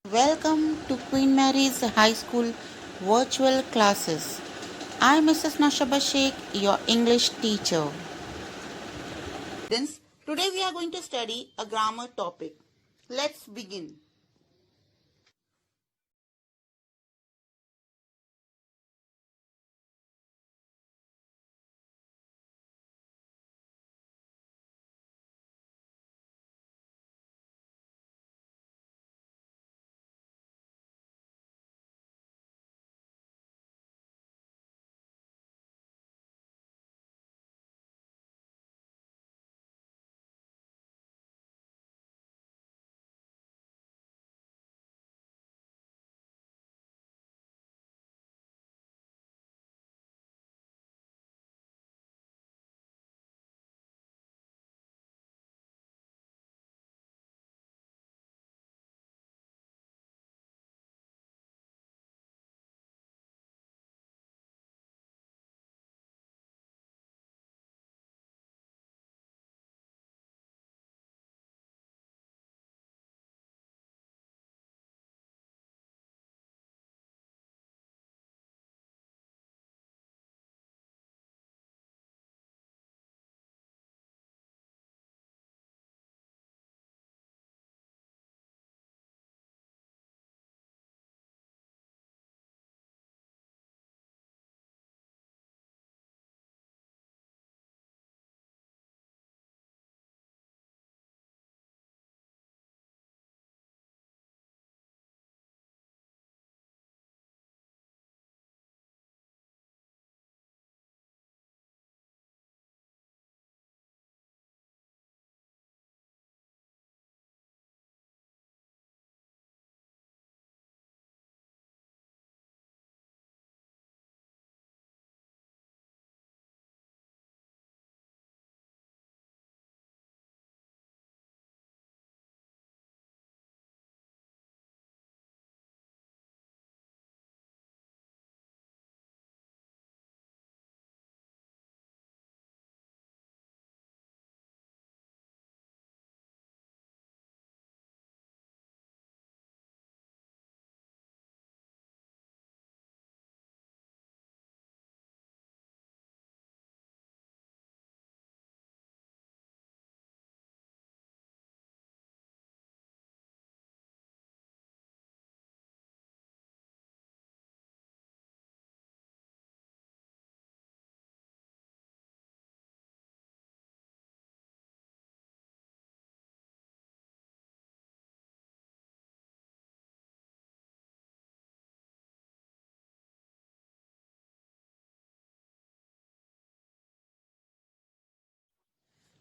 Welcome to Queen Mary's High School virtual classes. I'm Mrs. Nashaba Sheikh, your English teacher. Students, today we are going to study a grammar topic. Let's begin.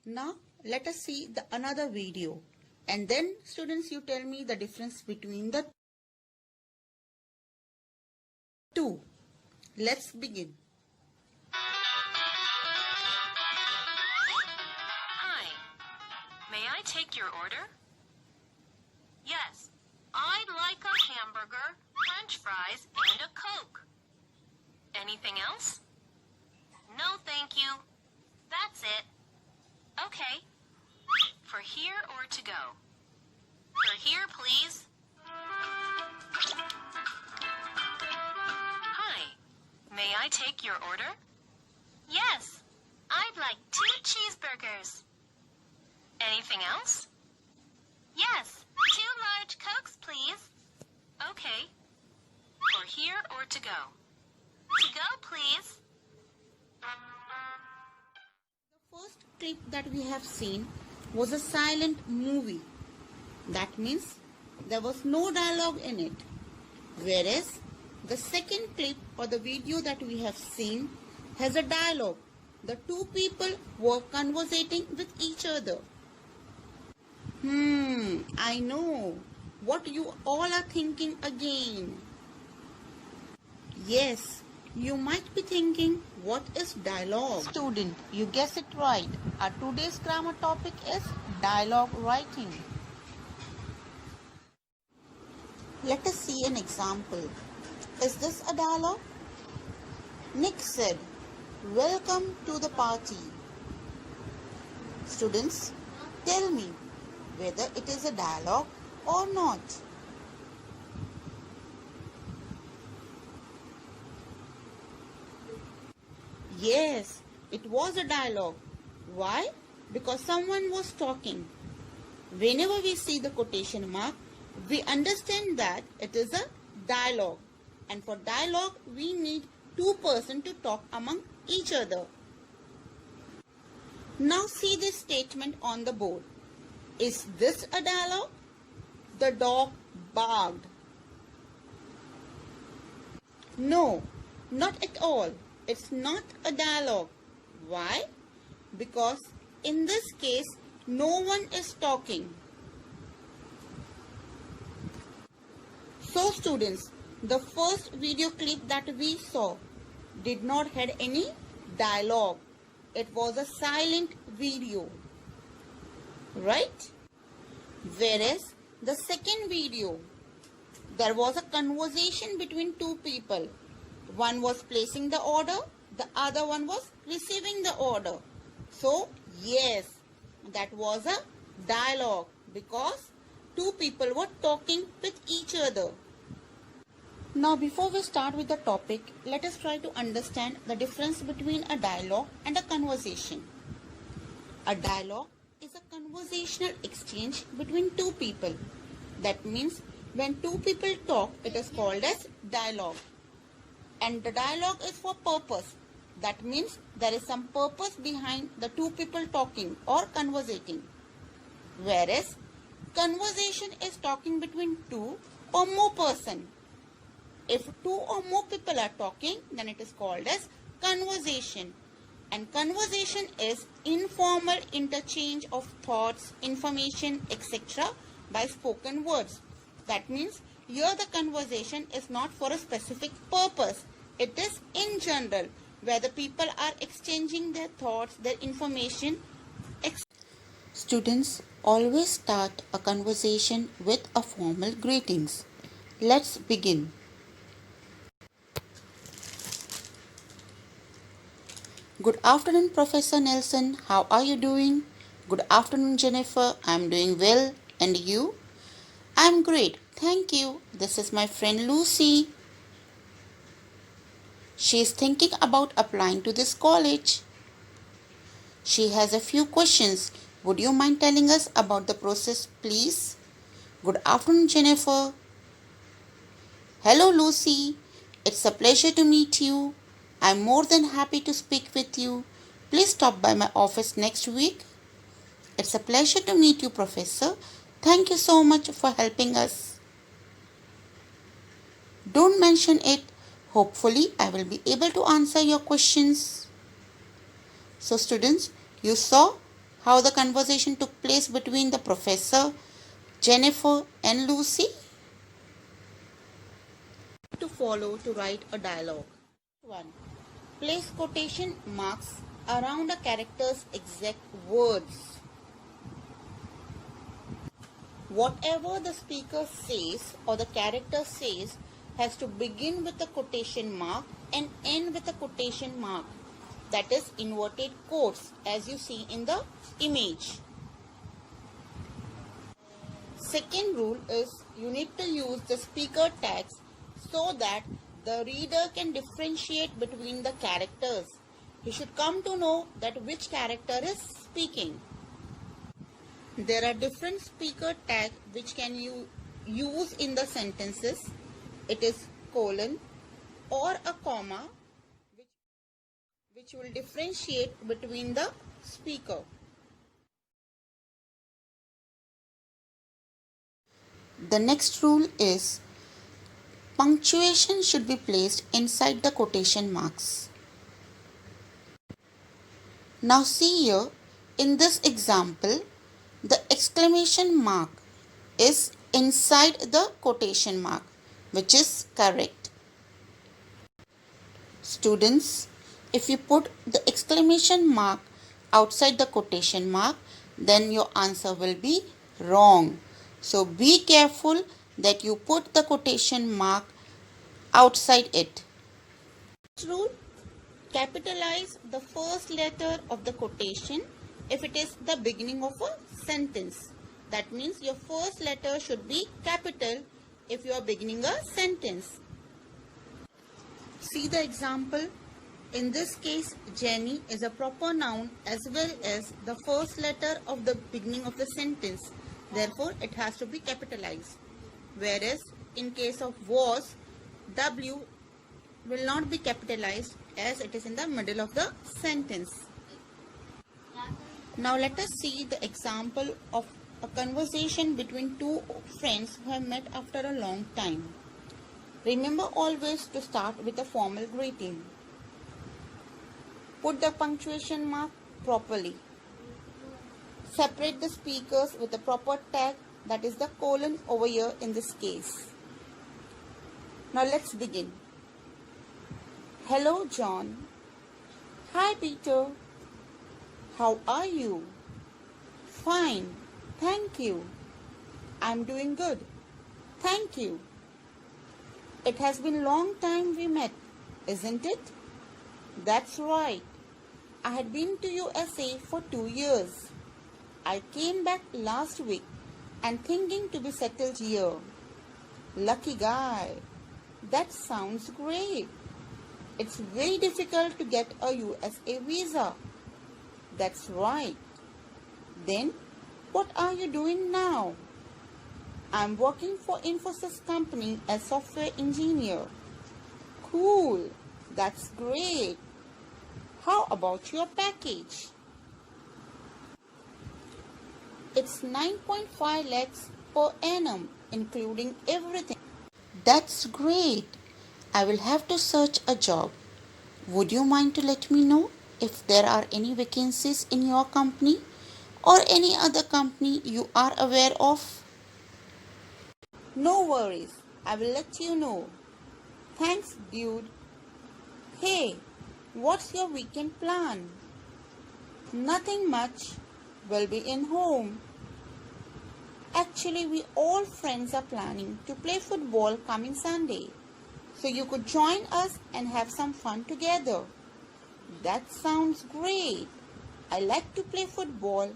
Now let us see the another video, and then students you tell me the difference between the two. Let's begin. Hi, may I take your order? Yes, I'd like a hamburger, French fries, and a Coke. Anything else? No, thank you. That's it. Okay. For here or to go? For here, please. Hi, may I take your order? Yes, I'd like 2 cheeseburgers. Anything else? Yes, 2 large Cokes, please. Okay. For here or to go? To go, please. The first clip that we have seen was a silent movie. That means there was no dialogue in it. Whereas the second clip or the video that we have seen has a dialogue. The two people were conversating with each other. I know what you all are thinking again. Yes, you might be thinking, what is dialogue? Student, you guess it right. Our today's grammar topic is dialogue writing. Let us see an example. Is this a dialogue? Nick said, "Welcome to the party." Students, tell me whether it is a dialogue or not. Yes, it was a dialogue. Why? Because someone was talking. Whenever we see the quotation mark, we understand that it is a dialogue. And for dialogue, we need two persons to talk among each other. Now see this statement on the board. Is this a dialogue? The dog barked. No, not at all. It's not a dialogue. Why? Because in this case, no one is talking. So students, the first video clip that we saw did not had any dialogue. It was a silent video, right? Whereas the second video, there was a conversation between two people. One was placing the order, the other one was receiving the order. So yes, that was a dialogue because two people were talking with each other. Now before we start with the topic, let us try to understand the difference between a dialogue and a conversation. A dialogue is a conversational exchange between two people. That means when two people talk, it is called as dialogue. And the dialogue is for purpose. That means there is some purpose behind the two people talking or conversating. Whereas conversation is talking between two or more persons. If two or more people are talking, then it is called as conversation. And conversation is informal interchange of thoughts, information, etc. by spoken words. That means here the conversation is not for a specific purpose. It is in general where the people are exchanging their thoughts, their information. Students always start a conversation with a formal greetings. Let's begin. Good afternoon, Professor Nelson. How are you doing? Good afternoon, Jennifer. I'm doing well. And you? I'm great. Thank you. This is my friend Lucy. She is thinking about applying to this college. She has a few questions. Would you mind telling us about the process, please? Good afternoon, Jennifer. Hello, Lucy. It's a pleasure to meet you. I'm more than happy to speak with you. Please stop by my office next week. It's a pleasure to meet you, Professor. Thank you so much for helping us. Don't mention it. Hopefully, I will be able to answer your questions. So, students, you saw how the conversation took place between the professor, Jennifer, and Lucy. To follow to write a dialogue. 1. Place quotation marks around a character's exact words. Whatever the speaker says or the character says has to begin with a quotation mark and end with a quotation mark. That is inverted quotes as you see in the image. Second rule is you need to use the speaker tags so that the reader can differentiate between the characters. He should come to know that which character is speaking. There are different speaker tags which can you use in the sentences. It is colon or a comma which will differentiate between the speaker. The next rule is punctuation should be placed inside the quotation marks. Now see here, in this example, the exclamation mark is inside the quotation mark, which is correct. Students, if you put the exclamation mark outside the quotation mark, then your answer will be wrong. So be careful that you put the quotation mark outside it. Next rule, capitalize the first letter of the quotation if it is the beginning of a sentence. That means your first letter should be capital if you are beginning a sentence. See the example. In this case, Jenny is a proper noun as well as the first letter of the beginning of the sentence. Therefore, it has to be capitalized. Whereas, in case of was, W will not be capitalized as it is in the middle of the sentence. Now let us see the example of a conversation between two friends who have met after a long time. Remember always to start with a formal greeting. Put the punctuation mark properly. Separate the speakers with a proper tag, that is the colon over here in this case. Now let's begin. Hello John. Hi Peter. How are you? Fine, thank you. I'm doing good. Thank you. It has been a long time we met, isn't it? That's right. I had been to USA for 2 years. I came back last week and thinking to be settled here. Lucky guy. That sounds great. It's very difficult to get a USA visa. That's right. Then, what are you doing now? I'm working for Infosys company as software engineer. Cool. That's great. How about your package? It's 9.5 lakhs per annum, including everything. That's great. I will have to search a job. Would you mind to let me know if there are any vacancies in your company or any other company you are aware of? No worries. I will let you know. Thanks, dude. Hey, what's your weekend plan? Nothing much. We'll be in home. Actually, we all friends are planning to play football coming Sunday. So you could join us and have some fun together. That sounds great. I like to play football.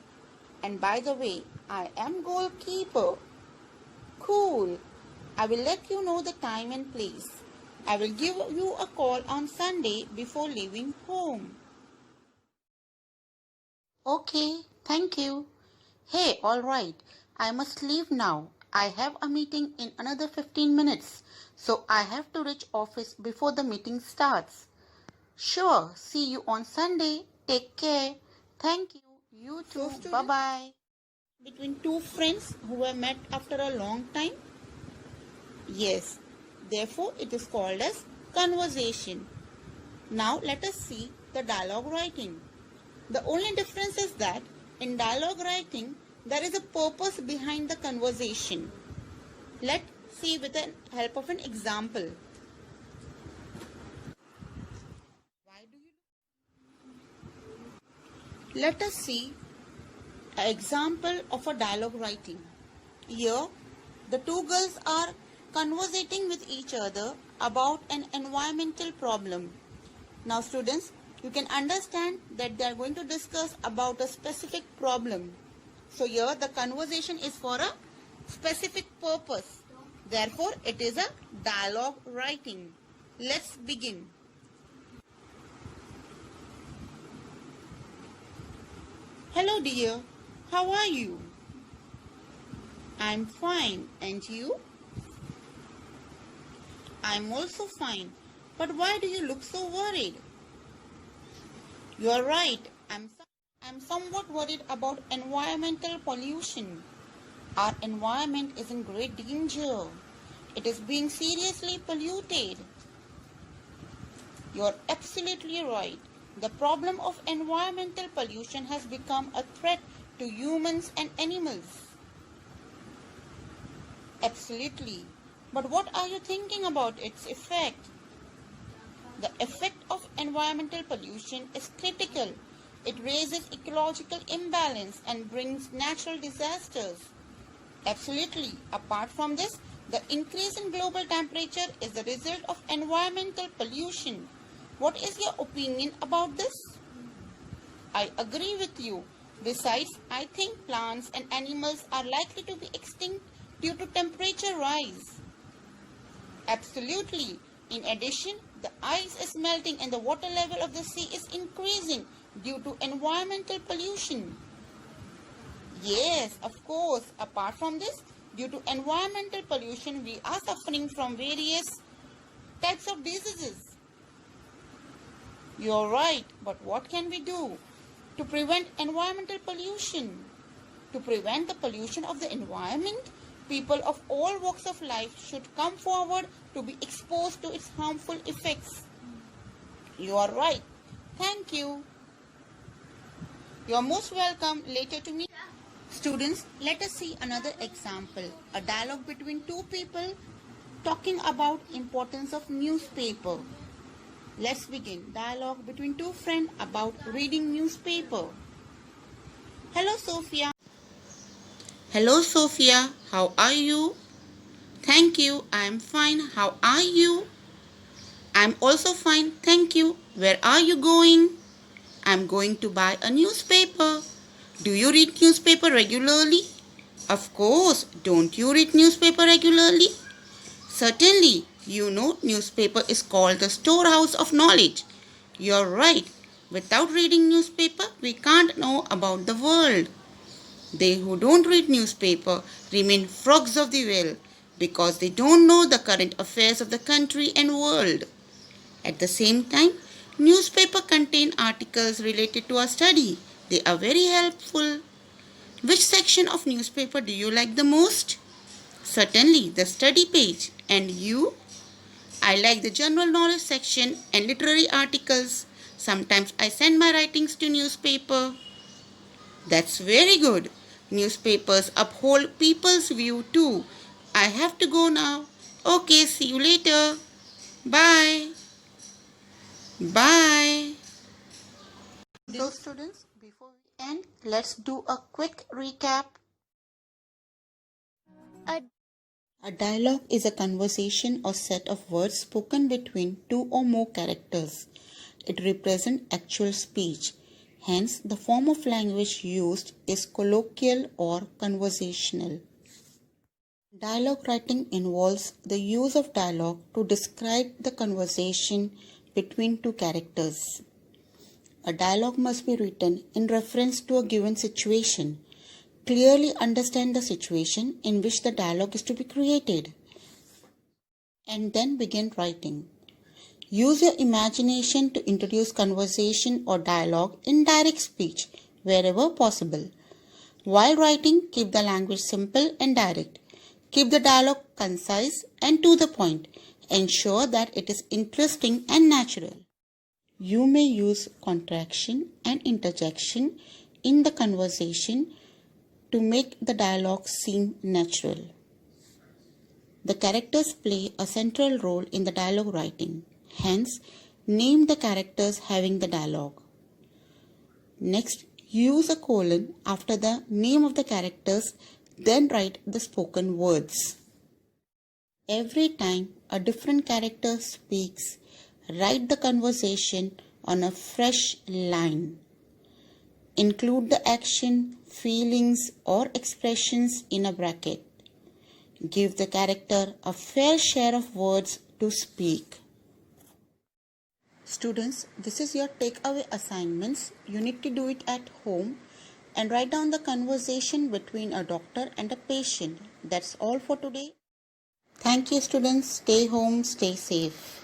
And by the way, I am goalkeeper. Cool. I will let you know the time and place. I will give you a call on Sunday before leaving home. Okay, thank you. Hey, all right. I must leave now. I have a meeting in another 15 minutes. So I have to reach office before the meeting starts. Sure, see you on Sunday. Take care. Thank you. You too. Bye-bye. Between two friends who have met after a long time? Yes. Therefore, it is called as conversation. Now let us see the dialogue writing. The only difference is that in dialogue writing, there is a purpose behind the conversation. Let's see with the help of an example. Let us see an example of a dialogue writing. Here, the two girls are conversating with each other about an environmental problem. Now students, you can understand that they are going to discuss about a specific problem. So here the conversation is for a specific purpose. Therefore, it is a dialogue writing. Let's begin. Hello dear, how are you? I'm fine, and you? I'm also fine, but why do you look so worried? You are right, I'm somewhat worried about environmental pollution. Our environment is in great danger. It is being seriously polluted. You are absolutely right. The problem of environmental pollution has become a threat to humans and animals. Absolutely. But what are you thinking about its effect? The effect of environmental pollution is critical. It raises ecological imbalance and brings natural disasters. Absolutely. Apart from this, the increase in global temperature is the result of environmental pollution. What is your opinion about this? I agree with you. Besides, I think plants and animals are likely to be extinct due to temperature rise. Absolutely. In addition, The ice is melting and the water level of the sea is increasing due to environmental pollution. Yes, of course. Apart from this, due to environmental pollution, we are suffering from various types of diseases. You're right, but what can we do to prevent environmental pollution? To prevent the pollution of the environment, people of all walks of life should come forward to be exposed to its harmful effects. You are right. Thank you. You are most welcome later to me. Students, let us see another example. A dialogue between two people talking about importance of newspaper. Let's begin. Dialogue between two friends about reading newspaper. Hello, Sophia. Hello, Sophia. How are you? Thank you. I am fine. How are you? I am also fine. Thank you. Where are you going? I am going to buy a newspaper. Do you read newspaper regularly? Of course. Don't you read newspaper regularly? Certainly. You know, newspaper is called the storehouse of knowledge. You're right. Without reading newspaper, we can't know about the world. They who don't read newspaper remain frogs of the well because they don't know the current affairs of the country and world. At the same time, newspaper contain articles related to our study. They are very helpful. Which section of newspaper do you like the most? Certainly, the study page. And you? I like the general knowledge section and literary articles. Sometimes I send my writings to newspaper. That's very good. Newspapers uphold people's view too. I have to go now. Okay, see you later. Bye. Bye. So students, before we end, let's do a quick recap. A dialogue is a conversation or set of words spoken between two or more characters. It represents actual speech. Hence, the form of language used is colloquial or conversational. Dialogue writing involves the use of dialogue to describe the conversation between two characters. A dialogue must be written in reference to a given situation. Clearly understand the situation in which the dialogue is to be created, and then begin writing. Use your imagination to introduce conversation or dialogue in direct speech wherever possible. While writing, keep the language simple and direct. Keep the dialogue concise and to the point. Ensure that it is interesting and natural. You may use contraction and interjection in the conversation to make the dialogue seem natural. The characters play a central role in the dialogue writing. Hence, name the characters having the dialogue. Next, use a colon after the name of the characters, then write the spoken words. Every time a different character speaks, write the conversation on a fresh line. Include the action, feelings or expressions in a bracket. Give the character a fair share of words to speak. Students, this is your takeaway assignments. You need to do it at home and write down the conversation between a doctor and a patient. That's all for today. Thank you, students. Stay home, stay safe.